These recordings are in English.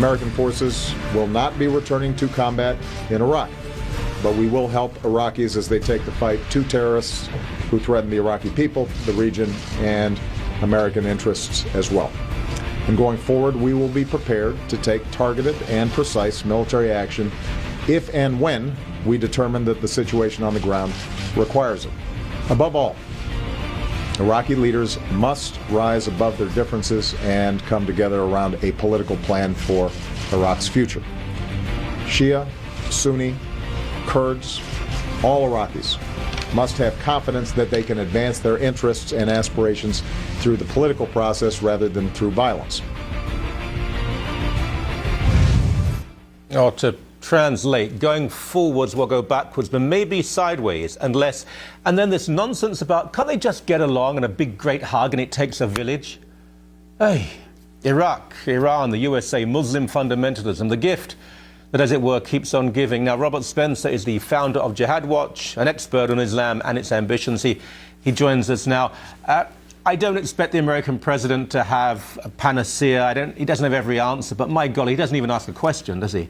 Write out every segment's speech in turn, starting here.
American forces will not be returning to combat in Iraq, but we will help Iraqis as they take the fight to terrorists who threaten the Iraqi people, the region, and American interests as well. And going forward, we will be prepared to take targeted and precise military action if and when we determine that the situation on the ground requires it. Above all, Iraqi leaders must rise above their differences and come together around a political plan for Iraq's future. Shia, Sunni, Kurds, all Iraqis must have confidence that they can advance their interests and aspirations through the political process rather than through violence. Or to translate, going forwards will go backwards, but maybe sideways, unless... And then this nonsense about, can't they just get along and a big, great hug and it takes a village? Hey, Iraq, Iran, the USA, Muslim fundamentalism, the gift that, as it were, keeps on giving. Now, Robert Spencer is the founder of Jihad Watch, an expert on Islam and its ambitions. He joins us now. I don't expect the American president to have a panacea. He doesn't have every answer, but my golly, he doesn't even ask a question, does he?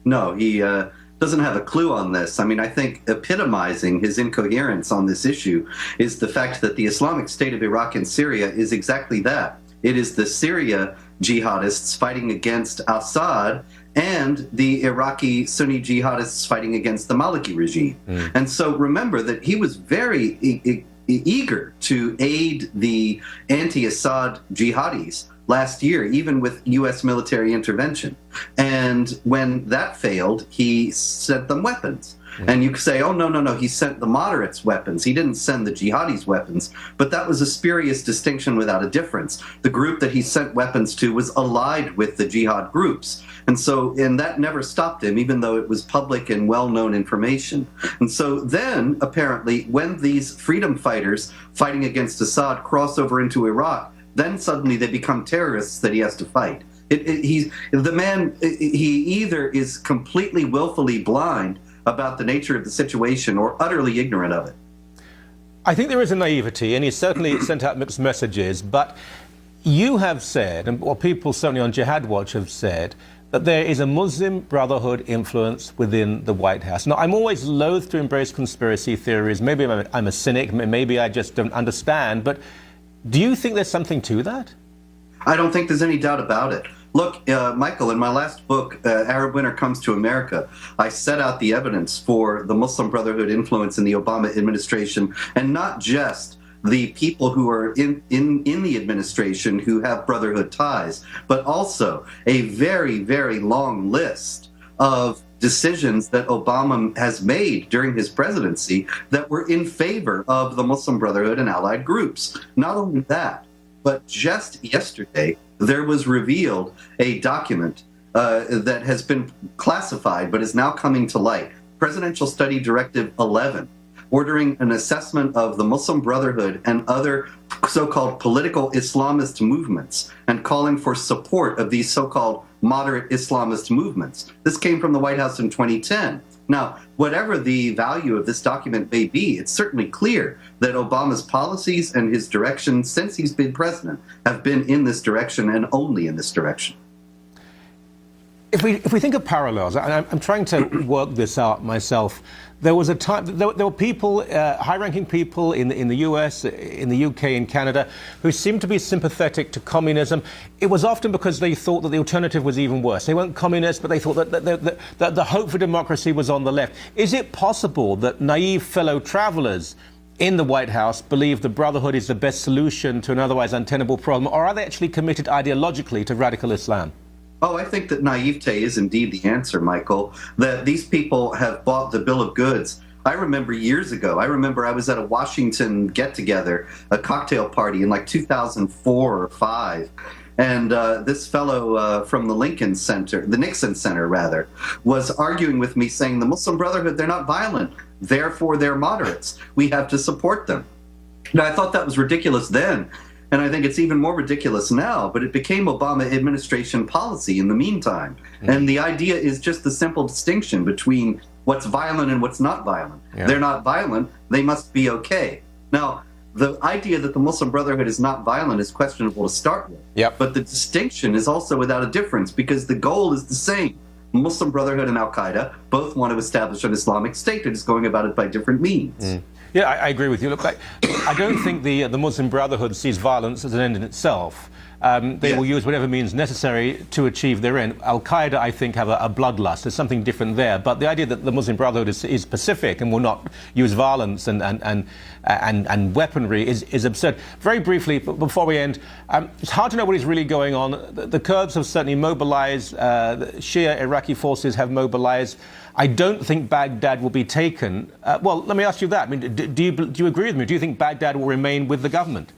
No, he doesn't have a clue on this. I mean, I think epitomizing his incoherence on this issue is the fact that the Islamic State of Iraq and Syria is exactly that. It is the Syria jihadists fighting against Assad and the Iraqi Sunni jihadists fighting against the Maliki regime. And so remember that he was very eager to aid the anti-Assad jihadis last year, even with U.S. military intervention. And when that failed, he sent them weapons. And you could say, oh, no, he sent the moderates weapons. He didn't send the jihadis weapons. But that was a spurious distinction without a difference. The group that he sent weapons to was allied with the jihad groups. And that never stopped him, even though it was public and well-known information. And so then, apparently, when these freedom fighters fighting against Assad cross over into Iraq, then suddenly they become terrorists that he has to fight. He either is completely willfully blind about the nature of the situation or utterly ignorant of it. I think there is a naivety, and he certainly sent out mixed messages, but you have said, and what people certainly on Jihad Watch have said, that there is a Muslim Brotherhood influence within the White House. Now, I'm always loath to embrace conspiracy theories. Maybe I'm a cynic, maybe I just don't understand, but do you think there's something to that? I don't think there's any doubt about it. Look, Michael, in my last book, Arab Winter Comes to America, I set out the evidence for the Muslim Brotherhood influence in the Obama administration, and not just the people who are in the administration who have Brotherhood ties, but also a very, very long list of decisions that Obama has made during his presidency that were in favor of the Muslim Brotherhood and allied groups. Not only that, but just yesterday, there was revealed a document that has been classified but is now coming to light, Presidential Study Directive 11, ordering an assessment of the Muslim Brotherhood and other so-called political Islamist movements and calling for support of these so-called moderate Islamist movements. This came from the White House in 2010. Now, whatever the value of this document may be, it's certainly clear that Obama's policies and his direction since he's been president have been in this direction and only in this direction. If we think of parallels, I'm trying to work this out myself. There was a time, there were people, high-ranking people in the US, in the UK, in Canada, who seemed to be sympathetic to communism. It was often because they thought that the alternative was even worse. They weren't communists, but they thought that the hope for democracy was on the left. Is it possible that naive fellow travelers in the White House believe the Brotherhood is the best solution to an otherwise untenable problem, or are they actually committed ideologically to radical Islam? Oh, I think that naivete is indeed the answer, Michael, that these people have bought the bill of goods. I remember years ago, I was at a Washington get-together, a cocktail party in like 2004 or 5. And this fellow from the Nixon Center, was arguing with me saying the Muslim Brotherhood, they're not violent, therefore they're moderates. We have to support them. Now, I thought that was ridiculous then. And I think it's even more ridiculous now, but it became Obama administration policy in the meantime. And the idea is just the simple distinction between what's violent and what's not violent. Yeah. They're not violent, they must be okay. Now, the idea that the Muslim Brotherhood is not violent is questionable to start with. Yep. But the distinction is also without a difference because the goal is the same. Muslim Brotherhood and Al-Qaeda both want to establish an Islamic State. It is going about it by different means. Yeah, I agree with you. Look, I don't think the Muslim Brotherhood sees violence as an end in itself. They will use whatever means necessary to achieve their end. Al-Qaeda, I think, have a bloodlust. There's something different there. But the idea that the Muslim Brotherhood is pacific and will not use violence and weaponry is absurd. Very briefly, before we end, it's hard to know what is really going on. The Kurds have certainly mobilized. The Shia Iraqi forces have mobilized. I don't think Baghdad will be taken. Well, let me ask you that. I mean, do you agree with me? Do you think Baghdad will remain with the government?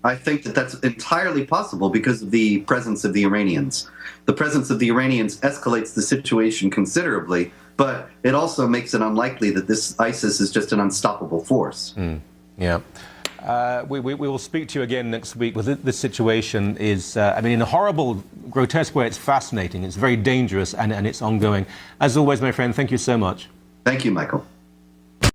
I think that that's entirely possible because of the presence of the Iranians. The presence of the Iranians escalates the situation considerably, but it also makes it unlikely that this ISIS is just an unstoppable force. Yeah. We will speak to you again next week. This situation is, I mean, in a horrible, grotesque way, it's fascinating. It's very dangerous and it's ongoing. As always, my friend, thank you so much. Thank you, Michael.